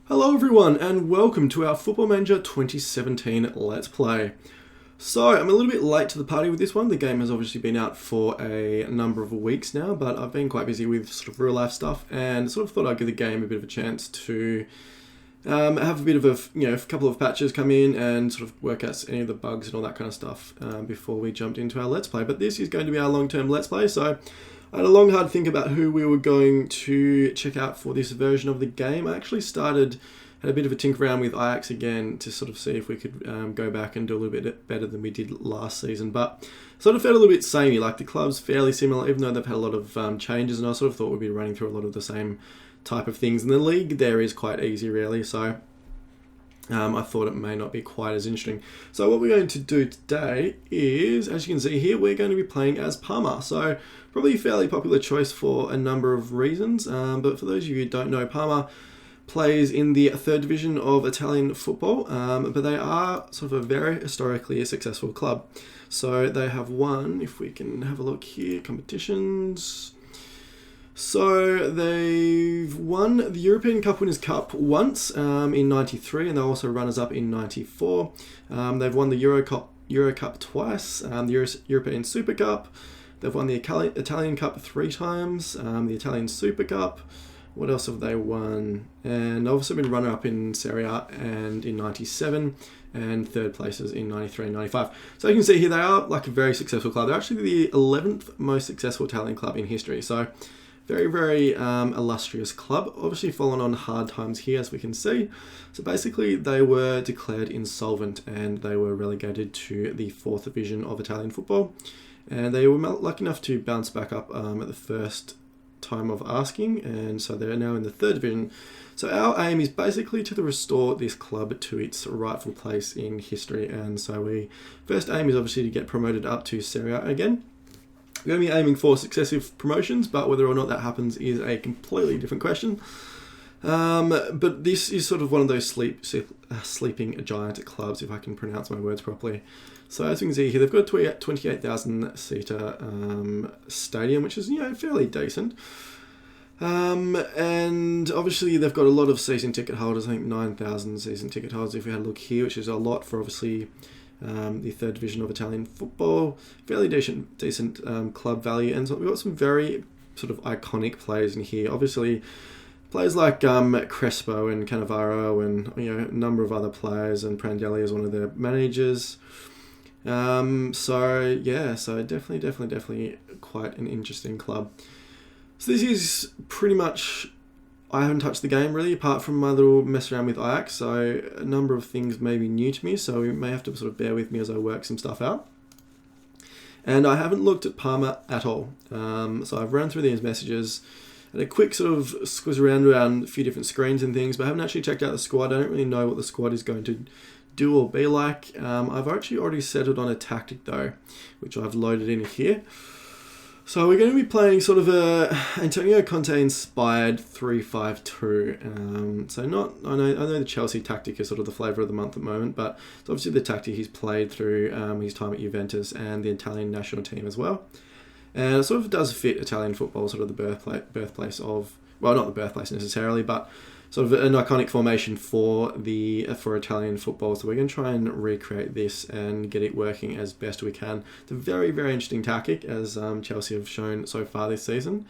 Hello everyone and welcome to our Football Manager 2017 Let's Play. So, I'm a little bit late to the party with this one. The game has obviously been out for a number of weeks now, but I've been quite busy with sort of real life stuff and sort of thought I'd give the game a bit of a chance to have a bit of a couple of patches come in and sort of work out any of the bugs and all that kind of stuff before we jumped into our Let's Play. But this is going to be our long-term Let's Play, so I had a long, hard think about who we were going to check out for this version of the game. I actually had a bit of a tinker around with Ajax again to sort of see if we could go back and do a little bit better than we did last season. But sort of felt a little bit samey, like the club's fairly similar, even though they've had a lot of changes, and I sort of thought we'd be running through a lot of the same type of things. And the league there is quite easy, really, so I thought it may not be quite as interesting. So what we're going to do today is, as you can see here, we're going to be playing as Parma. So probably a fairly popular choice for a number of reasons. But for those of you who don't know, Parma plays in the third division of Italian football. But they are sort of a very historically successful club. So they have won, if we can have a look here, competitions. So they've won the European Cup Winners' Cup once in '93, and they're also runners-up in '94. They've won the Euro Cup twice, the European Super Cup. They've won the Italian Cup 3 times, the Italian Super Cup. What else have they won? And they've also been runner-up in Serie A and in '97, and third places in '93 and '95. So you can see here they are like a very successful club. They're actually the 11th most successful Italian club in history. So very, very illustrious club. Obviously fallen on hard times here, as we can see. So basically they were declared insolvent and they were relegated to the 4th division of Italian football. And they were lucky enough to bounce back up at the first time of asking, and so they're now in the 3rd division. So our aim is basically to restore this club to its rightful place in history, and so first aim is obviously to get promoted up to Serie A again. We're going to be aiming for successive promotions, but whether or not that happens is a completely different question. But this is sort of one of those sleeping giant clubs, if I can pronounce my words properly. So as you can see here, they've got a 28,000 seater stadium, which is fairly decent. And obviously they've got a lot of season ticket holders. I think 9,000 season ticket holders if we had a look here, which is a lot for obviously the 3rd division of Italian football. Fairly decent club value, and so we've got some very sort of iconic players in here. Obviously players like Crespo and Cannavaro and a number of other players, and Prandelli is one of their managers. So definitely quite an interesting club. So this is pretty much, I haven't touched the game really, apart from my little mess around with Ajax, so a number of things may be new to me, so you may have to sort of bear with me as I work some stuff out. And I haven't looked at Parma at all. So I've run through these messages, and a quick sort of squiz around a few different screens and things, but I haven't actually checked out the squad. I don't really know what the squad is going to do or be like. I've actually already settled on a tactic though, which I've loaded in here. So we're going to be playing sort of a Antonio Conte inspired 3-5-2. I know the Chelsea tactic is sort of the flavour of the month at the moment, but it's obviously the tactic he's played through his time at Juventus and the Italian national team as well. And it sort of does fit Italian football, sort of the birthplace of, well, not the birthplace necessarily, but sort of an iconic formation for Italian football. So we're going to try and recreate this and get it working as best we can. It's a very, very interesting tactic, as Chelsea have shown so far this season.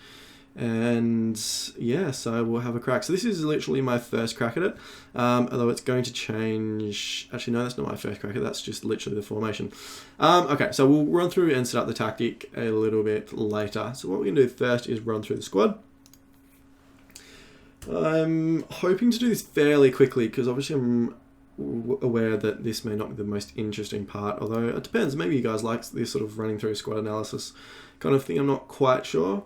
And yeah, so we'll have a crack. So this is literally my first crack at it, although it's going to change. Actually, no, that's not my first crack at it. That's just literally the formation. Okay, so we'll run through and set up the tactic a little bit later. So what we're going to do first is run through the squad. I'm hoping to do this fairly quickly because obviously I'm aware that this may not be the most interesting part, although it depends. Maybe you guys like this sort of running through squad analysis kind of thing. I'm not quite sure,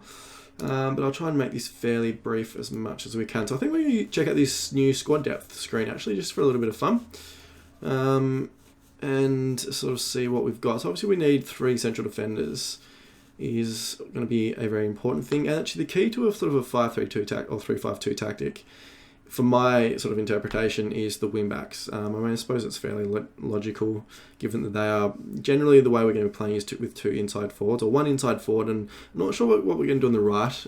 but I'll try and make this fairly brief as much as we can. So I think we're going to check out this new squad depth screen actually, just for a little bit of fun, and sort of see what we've got. So obviously we need 3 central defenders. Is going to be a very important thing, and actually the key to a sort of a 5-3-2 or 3-5-2 tactic, for my sort of interpretation, is the wing backs. I suppose it's fairly logical, given that they are generally the way we're going to be playing is with 2 inside forwards, or 1 inside forward, and I'm not sure what we're going to do on the right.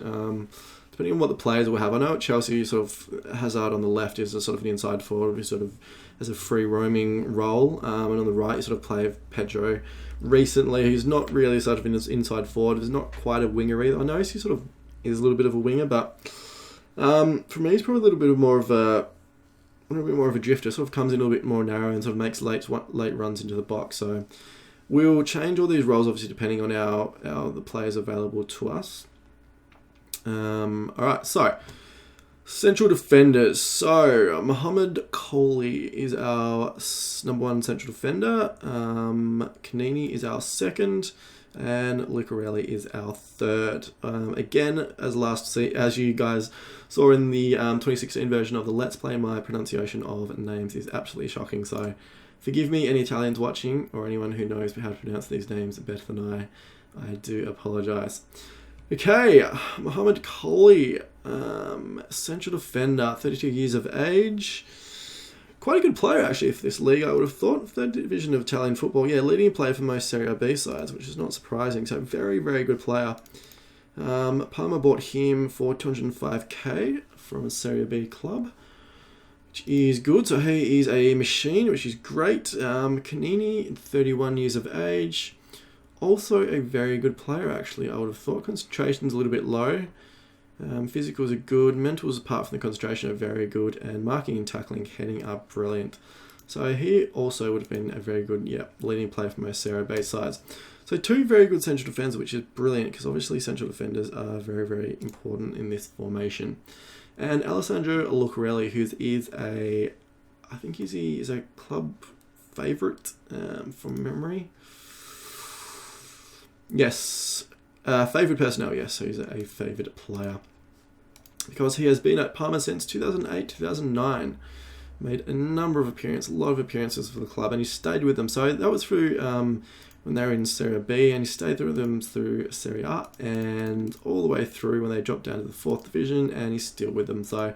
depending on what the players will have. I know at Chelsea, sort of Hazard on the left is a sort of an inside forward who sort of has a free roaming role, and on the right you sort of play Pedro. Recently, he's not really sort of in his inside forward. He's not quite a winger either. I know he sort of is a little bit of a winger, but for me, he's probably a little bit more of a drifter. Sort of comes in a little bit more narrow and sort of makes late runs into the box. So we'll change all these roles obviously depending on the players available to us. All right, so central defenders. So Mohammed Coley is our number one central defender. Kanini is our second, and Lucarelli is our third. Again, as you guys saw in the 2016 version of the Let's Play, my pronunciation of names is absolutely shocking. So forgive me, any Italians watching or anyone who knows how to pronounce these names better than I do apologise. Okay, Mohammed Coley, central defender, 32 years of age. Quite a good player, actually, for this league, I would have thought. Third division of Italian football. Yeah, leading player for most Serie B sides, which is not surprising. So, very, very good player. Parma bought him for 205k from a Serie B club, which is good. So, he is a machine, which is great. Kanini, 31 years of age. Also a very good player, actually, I would have thought. Concentration's a little bit low. Physicals are good. Mentals, apart from the concentration, are very good. And marking and tackling, heading are brilliant. So he also would have been a very good, leading player for most Serie B sides. So two very good central defenders, which is brilliant because obviously central defenders are very, very important in this formation. And Alessandro Lucarelli, who is I think he is a club favourite from memory. Yes, favoured personnel, yes, so he's a favoured player. Because he has been at Parma since 2008-2009. Made a number of appearances, a lot of appearances for the club, and he stayed with them. So that was through when they were in Serie B, and he stayed with them through Serie A, and all the way through when they dropped down to the 4th division, and he's still with them. So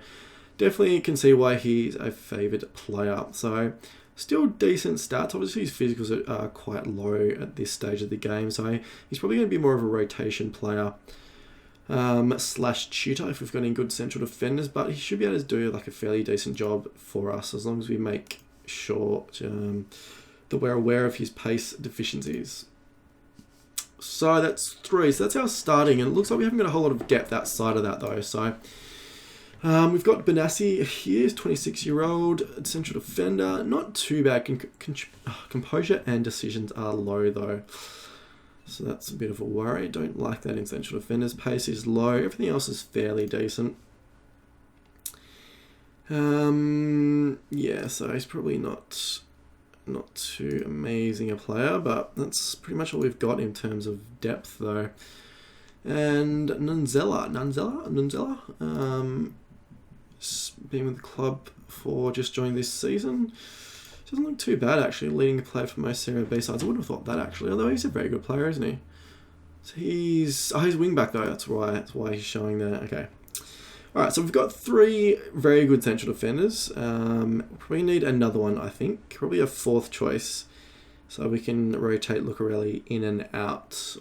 definitely can see why he's a favoured player. So still decent stats. Obviously, his physicals are quite low at this stage of the game, so he's probably going to be more of a rotation player slash tutor if we've got any good central defenders, but he should be able to do like a fairly decent job for us as long as we make sure that we're aware of his pace deficiencies. So that's 3. So that's our starting, and it looks like we haven't got a whole lot of depth outside of that though. So we've got Benassi here, 26-year-old central defender. Not too bad. Composure and decisions are low though. So that's a bit of a worry. Don't like that in central defenders. Pace is low. Everything else is fairly decent. Yeah, so he's probably not too amazing a player, but that's pretty much all we've got in terms of depth though. And Nunzella, been with the club for just joined this season. Doesn't look too bad actually, leading a player for most Serie B sides. I wouldn't have thought that actually, although he's a very good player, isn't he? So he's wing back though. That's why he's showing there. Okay. All right, so we've got 3 very good central defenders. Probably need another one, I think. Probably a 4th choice, so we can rotate Lucarelli in and out,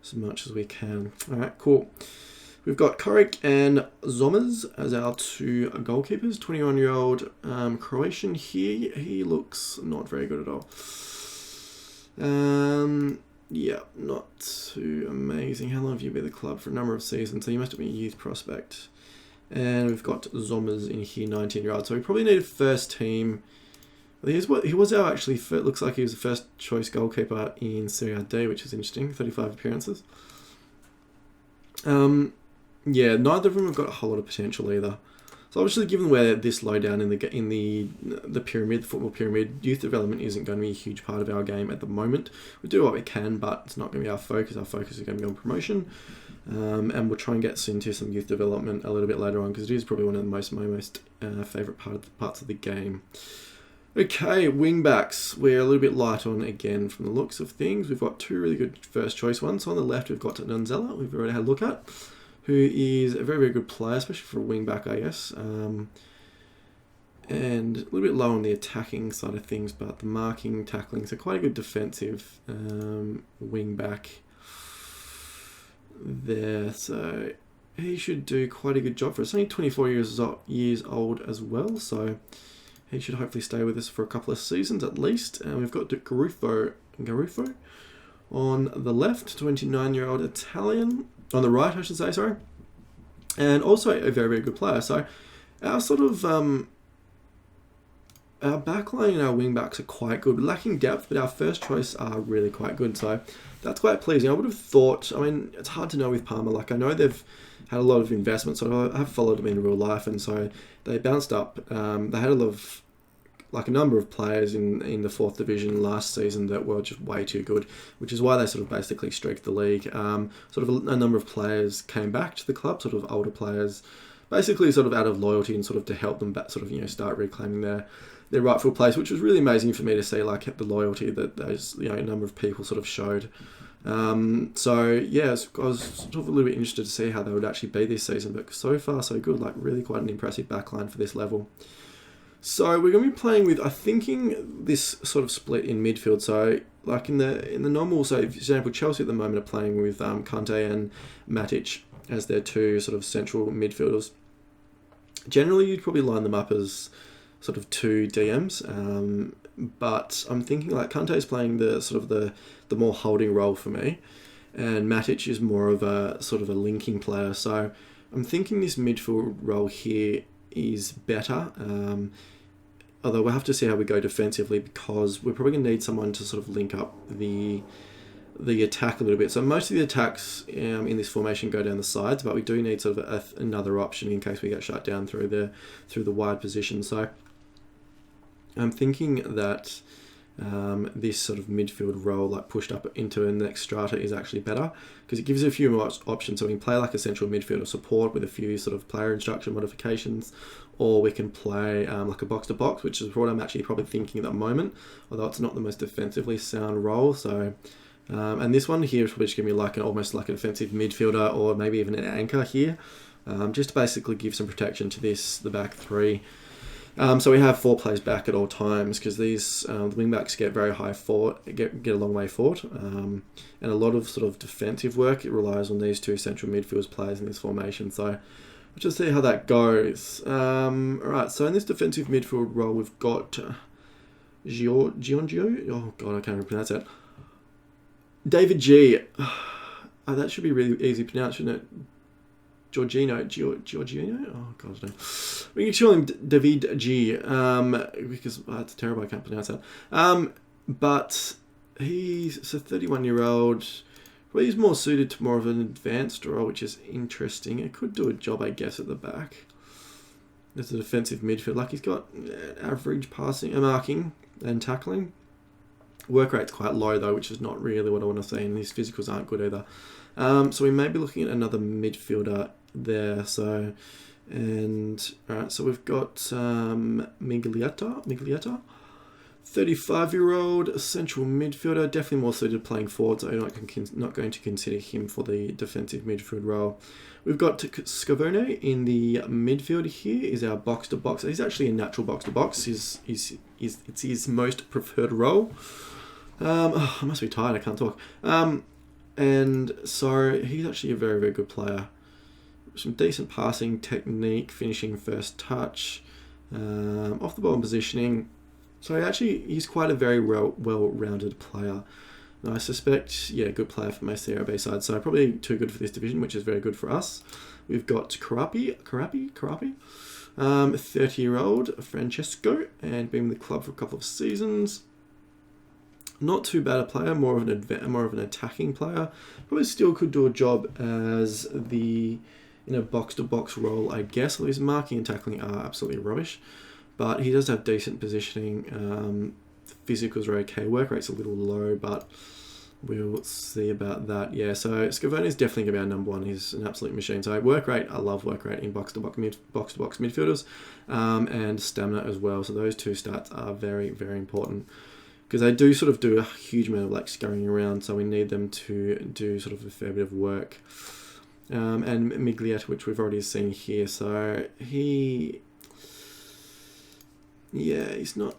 as much as we can. All right, cool. We've got Koric and Zomers as our 2 goalkeepers. 21-year-old Croatian here. He looks not very good at all. Yeah, not too amazing. How long have you been at the club? For a number of seasons, so you must have been a youth prospect. And we've got Zomers in here, 19-year-old. So we probably need a first team. Well, he was our actually, looks like he was the first choice goalkeeper in Serie D, which is interesting. 35 appearances. Yeah, neither of them have got a whole lot of potential either. So obviously, given we're this low down in the pyramid, the football pyramid, youth development isn't going to be a huge part of our game at the moment. We do what we can, but it's not going to be our focus. Our focus is going to be on promotion, and we'll try and get into some youth development a little bit later on because it is probably one of my most favourite parts of the game. Okay, wing backs. We're a little bit light on again from the looks of things. We've got 2 really good first choice ones. So on the left, we've got Nunzella, we've already had a look at, who is a very, very good player, especially for a wing back, I guess. And a little bit low on the attacking side of things, but the marking, tackling, so quite a good defensive wing back. there. So he should do quite a good job for us. Only 24 years old as well, so he should hopefully stay with us for a couple of seasons at least. And we've got Garufo on the left, 29-year-old Italian. On the right, I should say, sorry. And also a very, very good player. So our sort of... our backline and our wing backs are quite good. Lacking depth, but our first choice are really quite good. So that's quite pleasing. I would have thought... I mean, it's hard to know with Parma. Like, I know they've had a lot of investment, so I have followed them in real life, and so they bounced up. They had a number of players in the 4th division last season that were just way too good, which is why they sort of basically streaked the league. Sort of a number of players came back to the club, sort of older players, basically sort of out of loyalty and sort of to help them back, sort of, start reclaiming their rightful place, which was really amazing for me to see, like the loyalty that those, a number of people sort of showed. So yeah, I was sort of a little bit interested to see how they would actually be this season, but so far so good, like really quite an impressive backline for this level. So we're going to be playing with, I'm thinking this sort of split in midfield. So like in the normal, so for example, Chelsea at the moment are playing with Kante and Matic as their two sort of central midfielders. Generally, you'd probably line them up as sort of two DMs, but I'm thinking like Kante is playing the sort of the more holding role for me, and Matic is more of a sort of a linking player. So I'm thinking this midfield role here is better, although we'll have to see how we go defensively, because we're probably going to need someone to sort of link up the attack a little bit. So most of the attacks in this formation go down the sides, but we do need sort of another option in case we get shut down through the wide position. So I'm thinking that this sort of midfield role, like pushed up into the next strata, is actually better because it gives you a few more options. So we can play like a central midfielder support with a few sort of player instruction modifications, or we can play like a box-to-box, which is what I'm actually probably thinking at the moment, although it's not the most defensively sound role. So and this one here is probably just going to be like almost like a defensive midfielder, or maybe even an anchor here, just to basically give some protection to the back three. So we have 4 players back at all times, because these the wing backs get very high forward, get a long way forward, and a lot of sort of defensive work, it relies on these 2 central midfield players in this formation. So we'll just see how that goes. Alright, so in this defensive midfield role, we've got Giorgio. Oh god, I can't even pronounce that. David G. That should be really easy to pronounce, shouldn't it? Giorgino? Oh god, no. We can call him David G. Because it's terrible, I can't pronounce that. But he's a 31-year-old. Well, he's more suited to more of an advanced role, which is interesting. It could do a job, I guess, at the back. As a defensive midfield, like he's got average passing, marking, and tackling. Work rate's quite low though, which is not really what I want to see, and his physicals aren't good either. So we may be looking at another midfielder there. So, and alright, so we've got Miglietta, 35-year-old central midfielder, definitely more suited to playing forward, so I'm not going to consider him for the defensive midfield role. We've got Scavone in the midfield here, is our box-to-box. He's actually a natural box-to-box. It's his most preferred role. I must be tired, I can't talk. And so he's actually a very, very good player. Some decent passing technique, finishing first touch, off the ball and positioning. So he's quite a very well-rounded player. And I suspect, good player for most Serie B sides. So probably too good for this division, which is very good for us. We've got Carapi, 30-year-old Francesco, and been with the club for a couple of seasons. Not too bad a player, more of an attacking player. Probably still could do a job as the box-to-box role, I guess. Although his marking and tackling are absolutely rubbish, but he does have decent positioning. Physicals are okay. Work rate's a little low, but we'll see about that. Yeah, so Scavone is definitely going to be our number one. He's an absolute machine. So work rate, I love work rate in box-to-box midfielders, and stamina as well. So those 2 stats are very, very important, because they do sort of do a huge amount of scurrying around, so we need them to do sort of a fair bit of work. And Miglietta, which we've already seen here, so he's not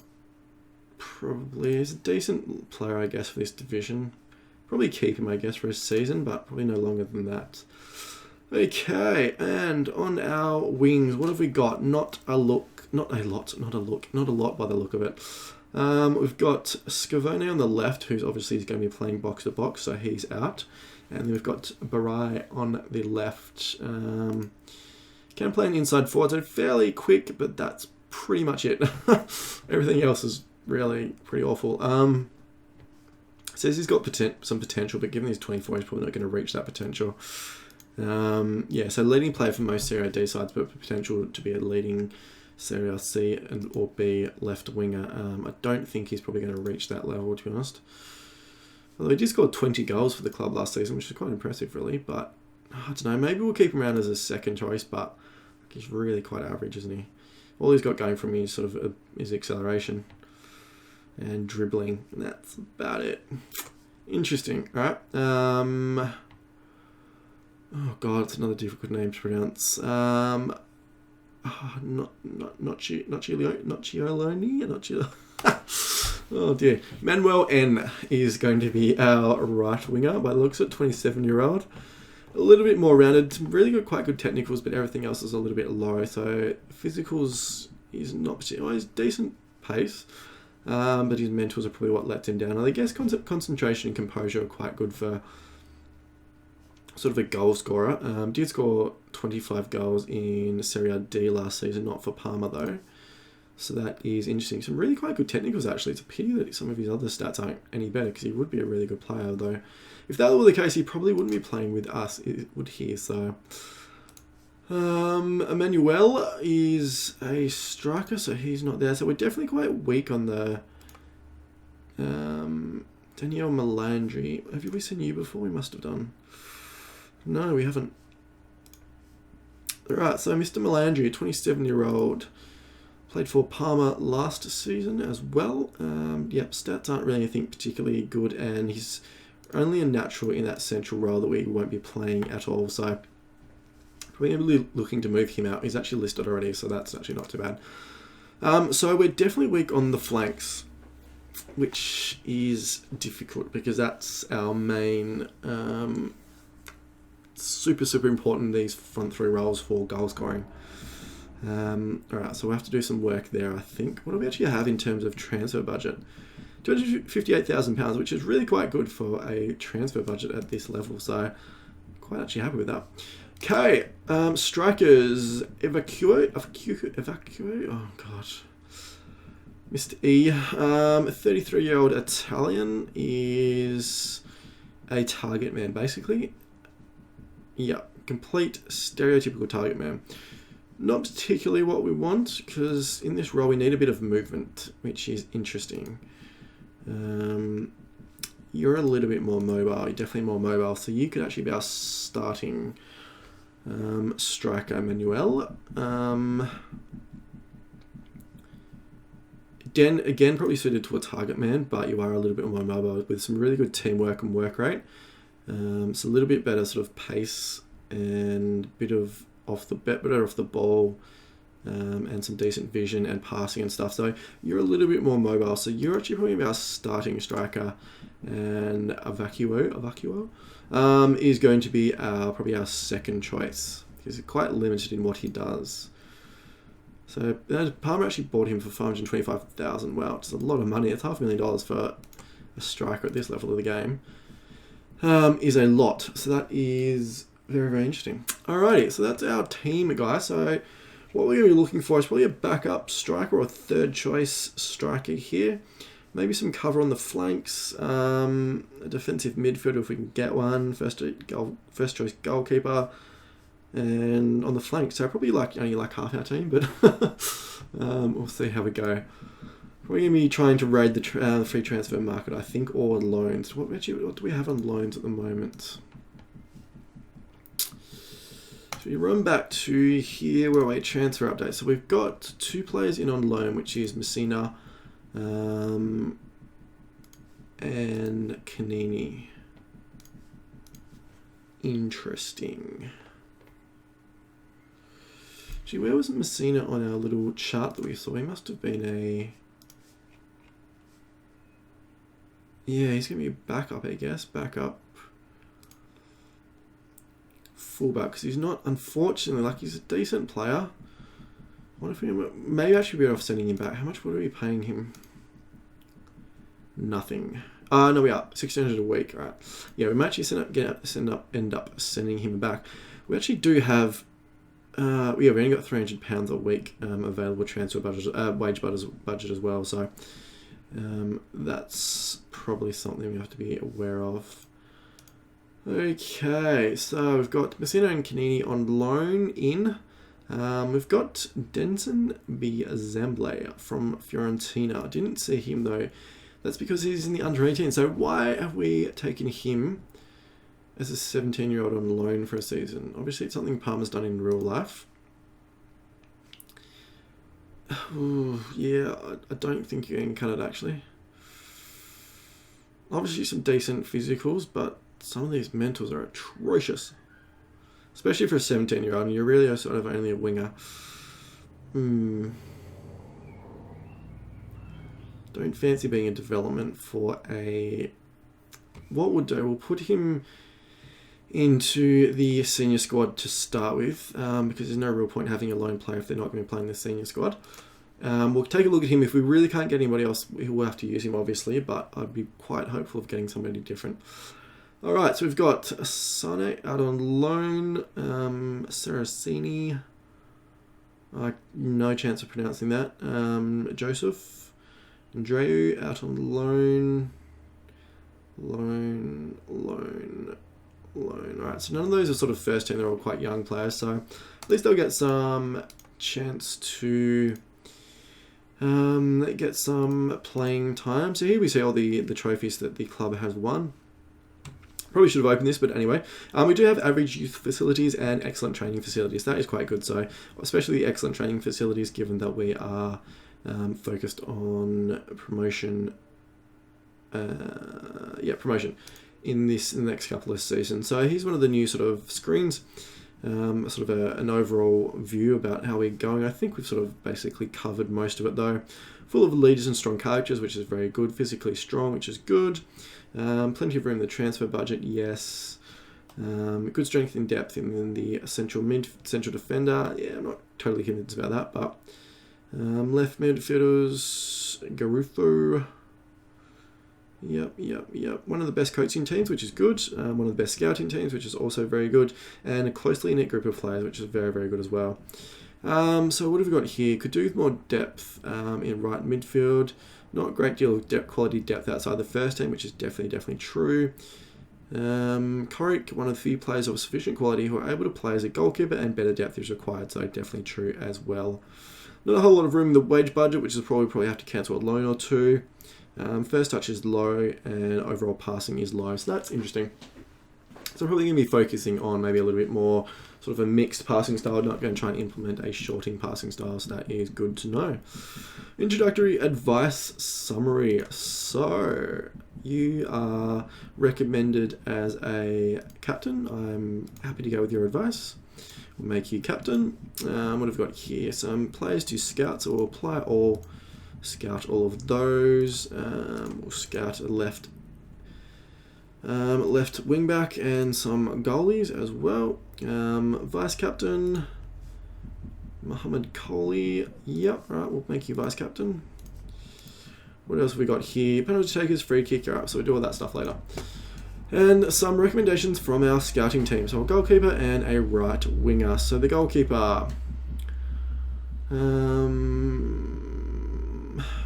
he's a decent player, I guess, for this division. Probably keep him, I guess, for a season, but probably no longer than that. Okay, and on our wings, what have we got? Not a lot by the look of it. We've got Scavone on the left, who's obviously going to be playing box to box, so he's out. And then we've got Barai on the left. Can play an inside forward, so fairly quick, but that's pretty much it. Everything else is really pretty awful. Says he's got some potential, but given he's 24, he's probably not going to reach that potential. Yeah, so leading player for most Serie D sides, but potential to be a leading Serie C or B left winger. I don't think he's probably going to reach that level, to be honest. Although he did score 20 goals for the club last season, which is quite impressive, really. But I don't know, maybe we'll keep him around as a second choice, but he's really quite average, isn't he? All he's got going for me is sort of his acceleration and dribbling, and that's about it. Interesting. All right. Oh god, it's another difficult name to pronounce. Oh dear. Manuel N is going to be our right winger by the looks at 27-year-old. A little bit more rounded, really good, quite good technicals, but everything else is a little bit low. So physicals is not particularly, he's decent pace, but his mentals are probably what lets him down. And I guess concentration and composure are quite good for sort of a goal scorer. Did score 25 goals in Serie D last season, not for Parma though. So that is interesting. Some really quite good technicals actually. It's a pity that some of his other stats aren't any better because he would be a really good player though. If that were the case, he probably wouldn't be playing with us, would he? So, Emmanuel is a striker, so he's not there. So we're definitely quite weak on the Daniel Melandri. Have we seen you before? We must have done. No, we haven't. Alright, so Mr. Melandri, a 27-year-old, played for Parma last season as well. Yep, stats aren't really anything particularly good, and he's only a natural in that central role that we won't be playing at all. So probably really looking to move him out. He's actually listed already, so that's actually not too bad. So we're definitely weak on the flanks, which is difficult because that's our main super important in these front three roles for goal scoring. Alright, so we'll have to do some work there, I think. What do we actually have in terms of transfer budget? £258,000, which is really quite good for a transfer budget at this level, so quite actually happy with that. Okay, strikers, Evacuo, oh gosh. Mr. E, a 33-year-old Italian, is a target man, basically. Yeah, complete stereotypical target man. Not particularly what we want, because in this role we need a bit of movement, which is interesting. You're a little bit more mobile, you're definitely more mobile, so you could actually be our starting striker, Manuel. Again, probably suited to a target man, but you are a little bit more mobile with some really good teamwork and work rate. It's a little bit better sort of pace and better off the ball, and some decent vision and passing and stuff. So you're a little bit more mobile. So you're actually probably our starting striker, and Evacuo is going to be probably our second choice. He's quite limited in what he does. So Parma actually bought him for $525,000. Wow, it's a lot of money. It's $500,000 for a striker at this level of the game. Is a lot. So that is very, very interesting. Alrighty, so that's our team, guys. So what we're going to be looking for is probably a backup striker or a third choice striker here. Maybe some cover on the flanks. A defensive midfielder if we can get one. First choice goalkeeper. And on the flanks, so probably only like half our team, but we'll see how we go. We're going to be trying to raid the free transfer market, I think, or loans. What do we have on loans at the moment? So we run back to here where we transfer update. So we've got 2 players in on loan, which is Messina and Canini. Interesting. Gee, where was Messina on our little chart that we saw? He must have been a... Yeah, he's going to be backup, I guess. Backup. Fullback, because he's not, unfortunately, like, he's a decent player. What if we maybe I should be better off sending him back? How much would we be paying him? Nothing. No, we are 1,600 a week. All right. Yeah, we might actually end up sending him back. We actually do have. Yeah, we only got £300 a week available transfer budget, wage budget as well. So that's probably something we have to be aware of. Okay, so we've got Messina and Canini on loan in. We've got Denson B. Zamble from Fiorentina. I didn't see him though. That's because he's in the under 18. So why have we taken him as a 17-year-old on loan for a season? Obviously, it's something Parma's done in real life. Ooh, yeah, I don't think you can cut it actually. Obviously, some decent physicals, but some of these mentals are atrocious. Especially for a 17-year-old, and you're really sort of only a winger. Don't fancy being a development for a... What we'll do, we'll put him into the senior squad to start with, because there's no real point having a lone player if they're not going to be playing the senior squad. We'll take a look at him. If we really can't get anybody else, we'll have to use him, obviously, but I'd be quite hopeful of getting somebody different. Alright, so we've got Sane out on loan, Saraceni, no chance of pronouncing that, Joseph, Andreu out on loan. Alright, so none of those are sort of first team, they're all quite young players, so at least they'll get some chance to get some playing time. So here we see all the trophies that the club has won. Probably should have opened this, but anyway. We do have average youth facilities and excellent training facilities. That is quite good. So, especially the excellent training facilities, given that we are focused on promotion. Promotion in the next couple of seasons. So here's one of the new sort of screens. Sort of an overall view about how we're going. I think we've sort of basically covered most of it though. Full of leaders and strong characters, which is very good. Physically strong, which is good. Plenty of room in the transfer budget, yes. Good strength and depth in the central defender. Yeah, I'm not totally convinced about that, but left midfielders, Garufo. Yep. One of the best coaching teams, which is good. One of the best scouting teams, which is also very good. And a closely knit group of players, which is very, very good as well. So what have we got here? Could do with more depth in right midfield. Not a great deal of quality depth outside the first team, which is definitely true. Korik, one of the few players of sufficient quality who are able to play as a goalkeeper, and better depth is required, so definitely true as well. Not a whole lot of room in the wage budget, which is probably have to cancel a loan or two. First touch is low, and overall passing is low, so that's interesting. So I'm probably going to be focusing on maybe a little bit more sort of a mixed passing style, not going to try and implement a shorting passing style, so that is good to know. Introductory advice summary. So, you are recommended as a captain. I'm happy to go with your advice. We'll make you captain. What have we got here? Some players to scout, so we'll apply all, scout all of those. We'll scout a left wing back and some goalies as well. Vice captain, Mohammed Coley. Yep, right, we'll make you vice captain. What else have we got here? Penalty takers, free kick. Alright, so we'll do all that stuff later. And some recommendations from our scouting team. So a goalkeeper and a right winger. So the goalkeeper.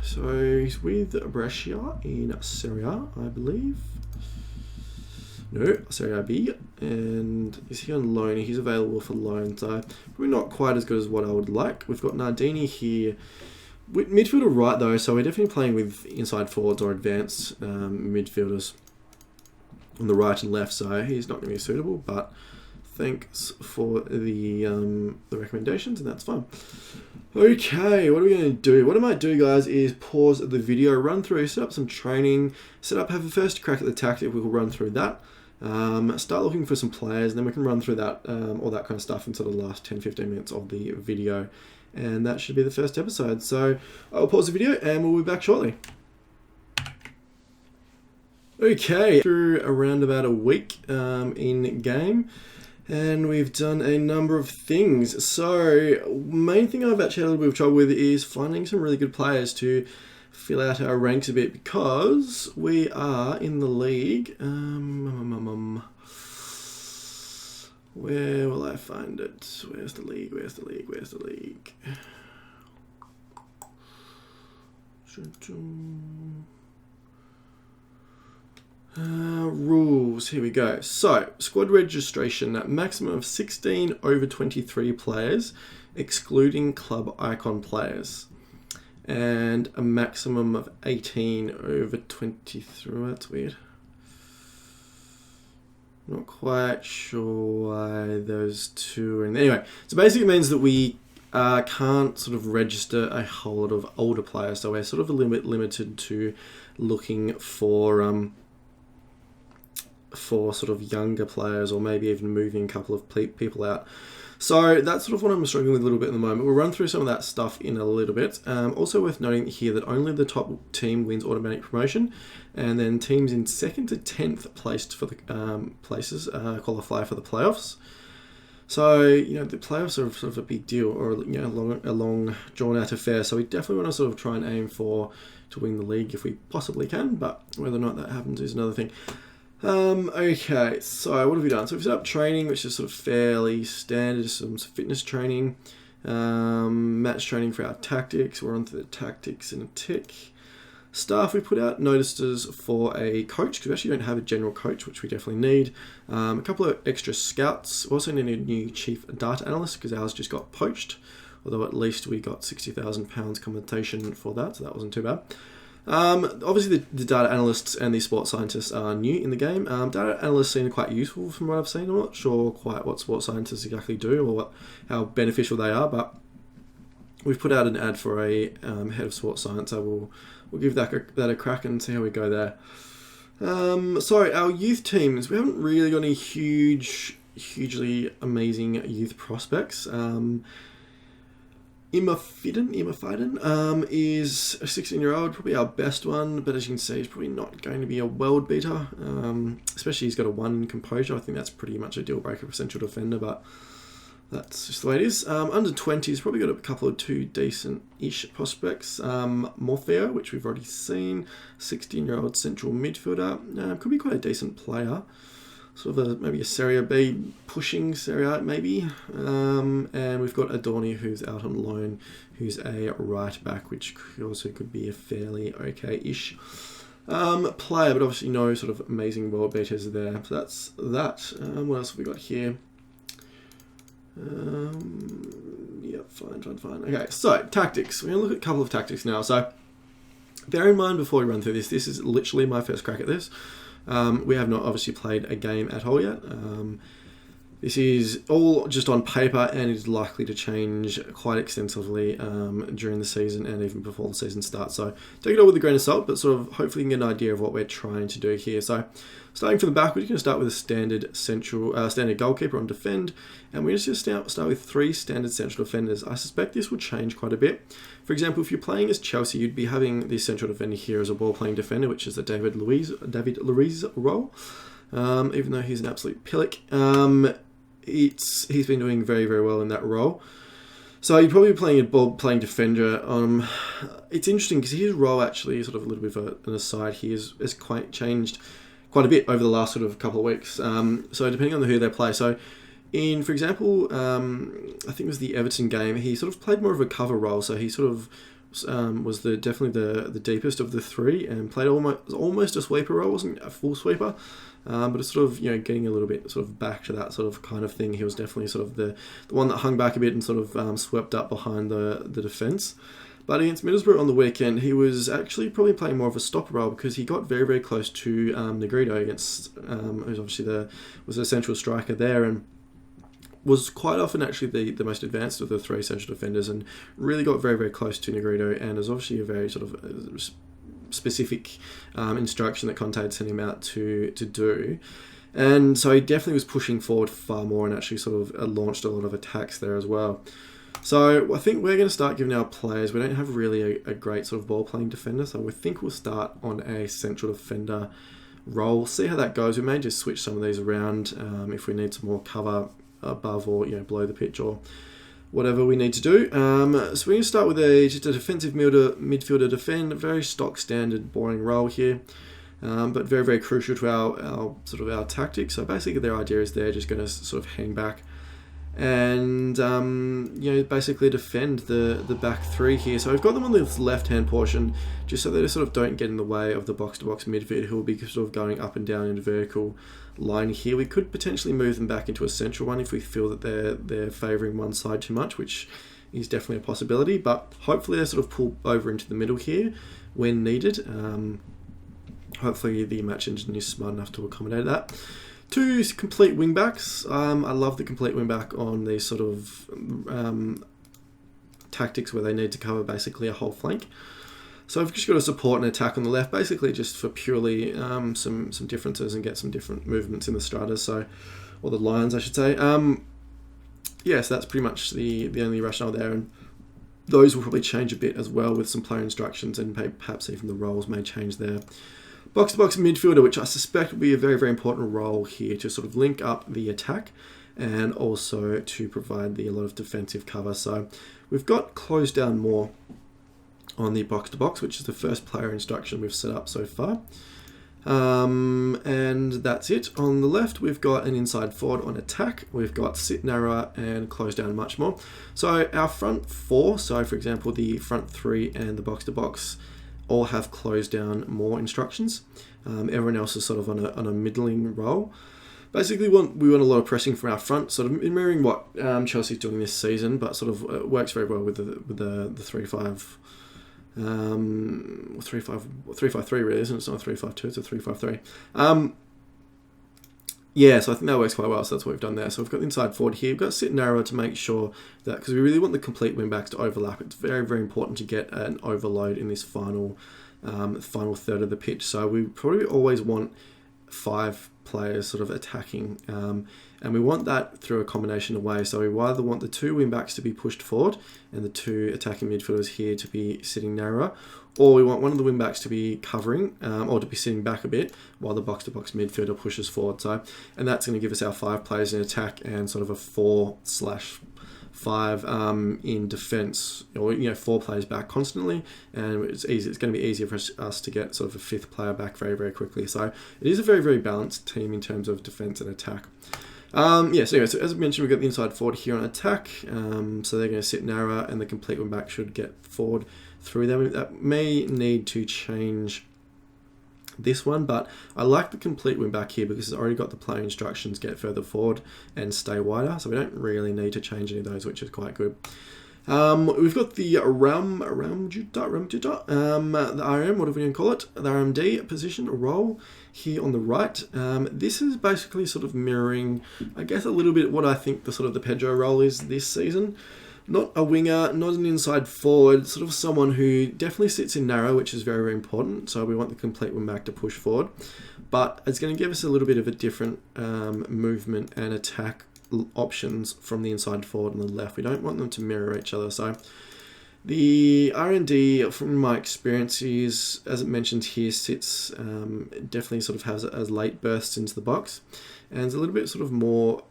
So he's with Brescia in Serie A, I believe. No, Serie B. And is he on loan? He's available for loan, so probably not quite as good as what I would like. We've got Nardini here. Midfielder right though, so we're definitely playing with inside forwards or advanced midfielders on the right and left, so he's not going to be suitable, but thanks for the recommendations, and that's fine. Okay, what are we going to do? What I might do, guys, is pause the video, run through, set up some training, have a first crack at the tactic. We will run through that. Start looking for some players, and then we can run through that, all that kind of stuff into the last 10-15 minutes of the video. And that should be the first episode. So I'll pause the video and we'll be back shortly. Okay, through around about a week in game, and we've done a number of things. So, main thing I've actually had a little bit of trouble with is finding some really good players to fill out our ranks a bit, because we are in the league. Where will I find it? Where's the league? Where's the league? Where's the league? Rules, here we go. So, squad registration, maximum of 16 over 23 players, excluding club icon players. And a maximum of 18 over 23, that's weird. Not quite sure why those two are in there. Anyway, so basically it means that we can't sort of register a whole lot of older players, so we're sort of a little bit limited to looking for sort of younger players, or maybe even moving a couple of people out. So that's sort of what I'm struggling with a little bit at the moment. We'll run through some of that stuff in a little bit. Also worth noting here that only the top team wins automatic promotion, and then teams in 2nd to 10th placed for the places qualify for the playoffs. So, the playoffs are sort of a big deal, or a long drawn out affair. So we definitely want to sort of try and aim to win the league if we possibly can, but whether or not that happens is another thing. Okay, so what have we done? So we've set up training, which is sort of fairly standard, some fitness training, match training for our tactics. We're on to the tactics in a tick. Staff, we put out notices for a coach, because we actually don't have a general coach, which we definitely need. A couple of extra scouts. We also need a new chief data analyst, because ours just got poached, although at least we got £60,000 compensation for that, so that wasn't too bad. Obviously the data analysts and the sports scientists are new in the game. Data analysts seem quite useful from what I've seen. I'm not sure quite what sports scientists exactly do, or how beneficial they are, but we've put out an ad for a head of sports science, so we'll give that a crack and see how we go there. So our youth teams, we haven't really got any hugely amazing youth prospects. Emma Fiden is a 16-year-old, probably our best one, but as you can see, he's probably not going to be a world beater, especially he's got a 1 composure. I think that's pretty much a deal breaker for central defender, but that's just the way it is. Under 20s, probably got a couple of 2 decent-ish prospects. Morpheo, which we've already seen, 16-year-old central midfielder, could be quite a decent player. Sort of maybe a Serie B pushing Serie A maybe. And we've got Adorni, who's out on loan, who's a right back, which also could be a fairly okay-ish player, but obviously no sort of amazing world beaters there. So that's that. What else have we got here? Yep, fine. Okay, so tactics. We're going to look at a couple of tactics now. So bear in mind before we run through this is literally my first crack at this. We have not obviously played a game at all yet. This is all just on paper and is likely to change quite extensively during the season and even before the season starts. So take it all with a grain of salt, but sort of hopefully you can get an idea of what we're trying to do here. So starting from the back, we're just going to start with a standard goalkeeper on defend, and we're just going to start with 3 standard central defenders. I suspect this will change quite a bit. For example, if you're playing as Chelsea, you'd be having the central defender here as a ball-playing defender, which is the David Luiz role. Even though he's an absolute pillock, he's been doing very, very well in that role. So you'd probably be playing a ball-playing defender. It's interesting because his role actually, sort of a little bit of an aside here, has quite changed quite a bit over the last sort of couple of weeks. So depending on who they play. So for example, I think it was the Everton game, he sort of played more of a cover role. So he sort of was definitely the deepest of the 3 and played almost a sweeper role. Wasn't a full sweeper, but it's sort of getting a little bit sort of back to that sort of kind of thing. He was definitely sort of the one that hung back a bit and sort of swept up behind the defence. But against Middlesbrough on the weekend, he was actually probably playing more of a stopper role because he got very, very close to Negredo against who's obviously was a central striker there, and was quite often actually the most advanced of the 3 central defenders, and really got very, very close to Negredo, and is obviously a very sort of specific instruction that Conte had sent him out to do. And so he definitely was pushing forward far more and actually sort of launched a lot of attacks there as well. So I think we're going to start giving our players, we don't have really a great sort of ball-playing defender, so we think we'll start on a central defender role. See how that goes. We may just switch some of these around if we need some more cover above or below the pitch or whatever we need to do. So we're going to start with just a defensive midfielder defend. Very stock standard, boring role here. But very, very crucial to our tactics. So basically their idea is they're just going to sort of hang back and basically defend the back three here. So we've got them on this left hand portion just so they sort of don't get in the way of the box to box midfield who will be sort of going up and down in a vertical line here. We could potentially move them back into a central one if we feel that they're favouring one side too much, which is definitely a possibility, but hopefully they sort of pull over into the middle here when needed. Hopefully the match engine is smart enough to accommodate that. Two complete wing backs. I love the complete wing back on these sort of tactics where they need to cover basically a whole flank. So I've just got a support and attack on the left, basically just for purely some differences and get some different movements in the stratas, or the lines, I should say. So that's pretty much the only rationale there, and those will probably change a bit as well with some player instructions, and perhaps even the roles may change there. Box-to-box midfielder, which I suspect will be a very, very important role here to sort of link up the attack and also to provide a lot of defensive cover. So we've got close down more on the box-to-box, which is the first player instruction we've set up so far. And that's it. On the left, we've got an inside forward on attack. We've got sit narrower and close down much more. So our front four, so for example, the front three and the box-to-box, all have closed down more instructions. Everyone else is sort of on a middling role. Basically, we want a lot of pressing from our front, sort of mirroring what Chelsea's doing this season, but sort of works very well with the 3-5. 3-5-3 really, isn't it? It's not a 3-5-2, it's a 3-5-3. So I think that works quite well, so that's what we've done there. So we've got the inside forward here. We've got sit narrower to make sure that, because we really want the complete wing backs to overlap, it's very, very important to get an overload in this final third of the pitch. So we probably always want 5 players sort of attacking, and we want that through a combination of ways. So we either want the 2 wing backs to be pushed forward and the 2 attacking midfielders here to be sitting narrower, or we want one of the wing backs to be covering or to be sitting back a bit while the box-to-box midfielder pushes forward. So, and that's going to give us our 5 players in attack and sort of a 4/5 in defence, or 4 players back constantly, and it's easy. It's going to be easier for us to get sort of a 5th player back very, very quickly. So it is a very, very balanced team in terms of defence and attack. So as I mentioned, we've got the inside forward here on attack, so they're going to sit narrower, and the complete wing back should get forward through them. That may need to change this one, but I like the complete wing back here because it's already got the player instructions, get further forward and stay wider, so we don't really need to change any of those, which is quite good. We've got the the RM, whatever we can call it, the RMD position, role here on the right. This is basically sort of mirroring, I guess, a little bit what I think the Pedro role is this season. Not a winger, not an inside forward, sort of someone who definitely sits in narrow, which is very, very important. So we want the complete wing back to push forward, but it's going to give us a little bit of a different movement and attack options from the inside forward and the left. We don't want them to mirror each other. So the R&D, from my experience, is, as it mentions here, sits definitely sort of has late bursts into the box, and it's a little bit more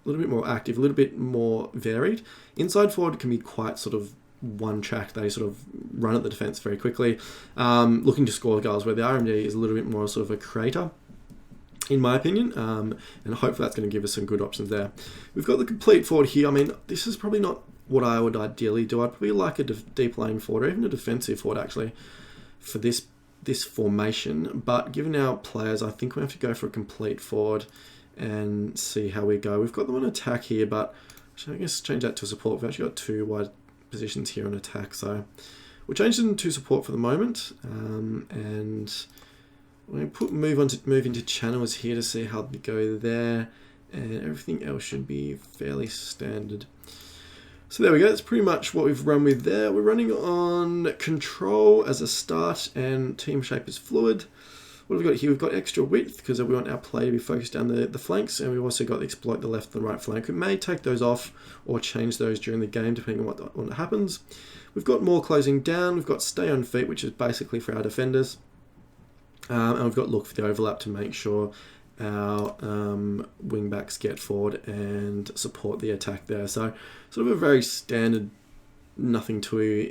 active, a little bit more varied. Inside forward can be quite sort of one track. They sort of run at the defence very quickly, looking to score goals, where the R&D is a little bit more sort of a creator, in my opinion, and hopefully that's going to give us some good options there. We've got the complete forward here. I mean, this is probably not what I would ideally do. I'd probably like a deep lane forward, or even a defensive forward actually, for this formation. But given our players, I think we have to go for a complete forward and see how we go. We've got them on attack here, but I guess change that to support. We've actually got 2 wide positions here on attack, so we'll change them to support for the moment, and we'll move into channels here to see how they go there, and everything else should be fairly standard. So there we go, that's pretty much what we've run with there. We're running on control as a start, and team shape is fluid. What have we got here? We've got extra width because we want our play to be focused down the flanks, and we've also got exploit the left and the right flank. We may take those off or change those during the game depending on what happens. We've got more closing down. We've got stay on feet, which is basically for our defenders. And we've got look for the overlap to make sure our wing backs get forward and support the attack there. So sort of a very standard, nothing too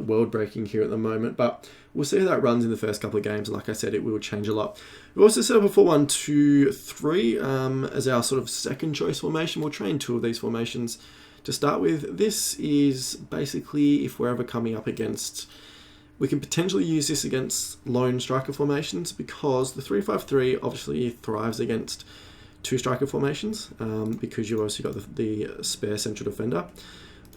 world breaking here at the moment, but we'll see how that runs in the first couple of games. Like I said, it will change a lot. We also set up a 4-1-2-3 as our sort of second choice formation. We'll train 2 of these formations to start with. This is basically if we're ever coming up against, we can potentially use this against lone striker formations, because the 3-5-3 obviously thrives against 2 striker formations, because you've obviously got the spare central defender.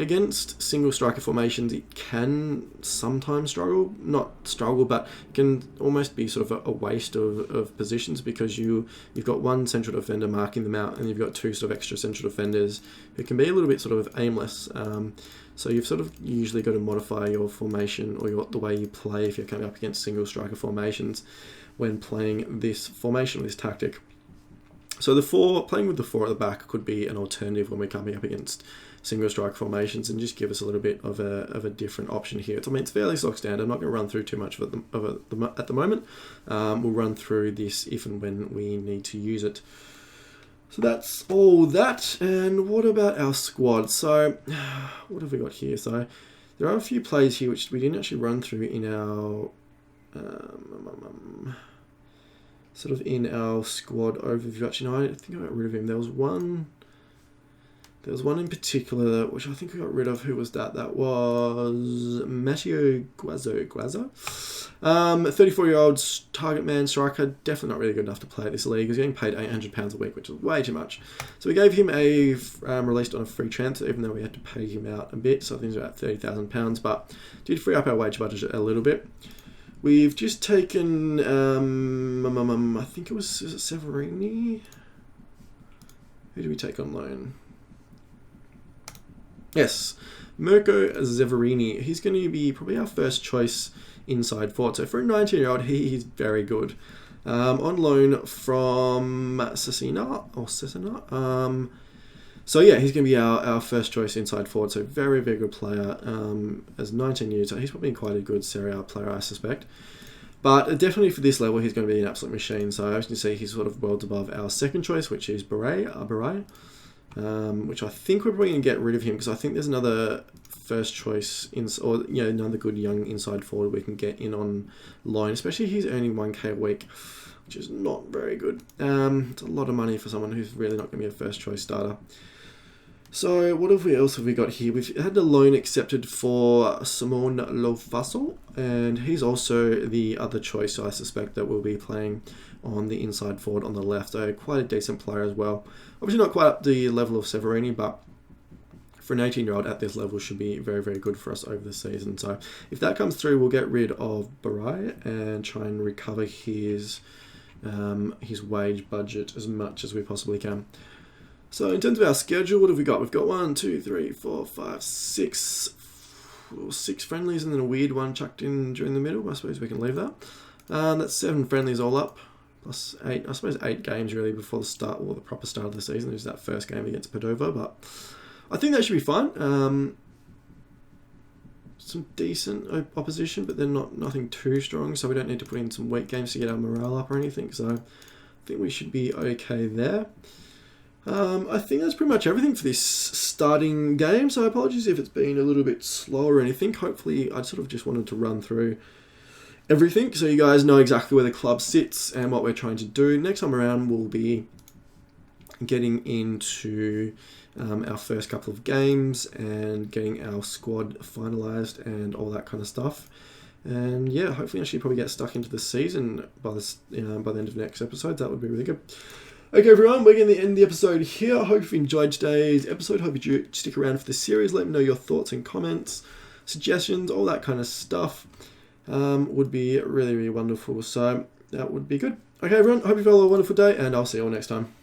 Against single striker formations, it can sometimes struggle, not struggle, but it can almost be sort of a waste of positions, because you've got one central defender marking them out, and you've got 2 sort of extra central defenders who can be a little bit sort of aimless. So you've sort of usually got to modify your formation or the way you play if you're coming up against single striker formations when playing this formation, this tactic. So playing with the 4 at the back could be an alternative when we're coming up against single striker formations, and just give us a little bit of a different option here. It's fairly stock standard. I'm not going to run through too much of it at the moment. We'll run through this if and when we need to use it. So that's all that. And what about our squad? So what have we got here? So there are a few plays here which we didn't actually run through in our sort of in our squad overview. Actually, no, I think I got rid of him. There was one in particular which I think I got rid of. Who was that? That was Matteo Guazzo. 34-year-old target man striker. Definitely not really good enough to play at this league. He's getting paid £800 a week, which is way too much. So we gave him a released on a free transfer, even though we had to pay him out a bit. So I think it's about £30,000, but did free up our wage budget a little bit. We've just taken, I think is it Severini? Who do we take on loan? Yes, Mirko Severini. He's going to be probably our first choice inside forward. So for a 19-year-old, he is very good. On loan from Cesena. So yeah, he's going to be our first choice inside forward. So very, very good player. As 19 years old, he's probably quite a good Serie A player, I suspect. But definitely for this level, he's going to be an absolute machine. So as you can see, he's sort of worlds above our second choice, which is Baray. Which I think we're probably going to get rid of him, because I think there's another first choice another good young inside forward we can get in on loan, especially he's earning 1k a week, which is not very good. It's a lot of money for someone who's really not going to be a first choice starter. So what else have we got here? We've had the loan accepted for Simone Lofaso, and he's also the other choice, so I suspect that we'll be playing on the inside forward on the left. So quite a decent player as well. Obviously not quite up the level of Severini, but for an 18-year-old at this level should be very, very good for us over the season. So if that comes through, we'll get rid of Barai and try and recover his wage budget as much as we possibly can. So in terms of our schedule, what have we got? We've got 6 friendlies and then a weird one chucked in during the middle. I suppose we can leave that. That's 7 friendlies all up, plus 8. I suppose 8 games really before the proper start of the season. There's that first game against Padova, but I think that should be fine. Some decent opposition, but then nothing too strong, so we don't need to put in some weak games to get our morale up or anything. So I think we should be okay there. I think that's pretty much everything for this starting game, so apologies if it's been a little bit slow or anything. Hopefully, I sort of just wanted to run through everything so you guys know exactly where the club sits and what we're trying to do. Next time around, we'll be getting into our first couple of games and getting our squad finalised and all that kind of stuff. And yeah, hopefully I should probably get stuck into the season by the end of the next episode. That would be really good. Okay, everyone, we're going to end the episode here. I hope you enjoyed today's episode. Hope you stick around for the series. Let me know your thoughts and comments, suggestions, all that kind of stuff. Would be really, really wonderful. So that would be good. Okay, everyone, hope you have a wonderful day, and I'll see you all next time.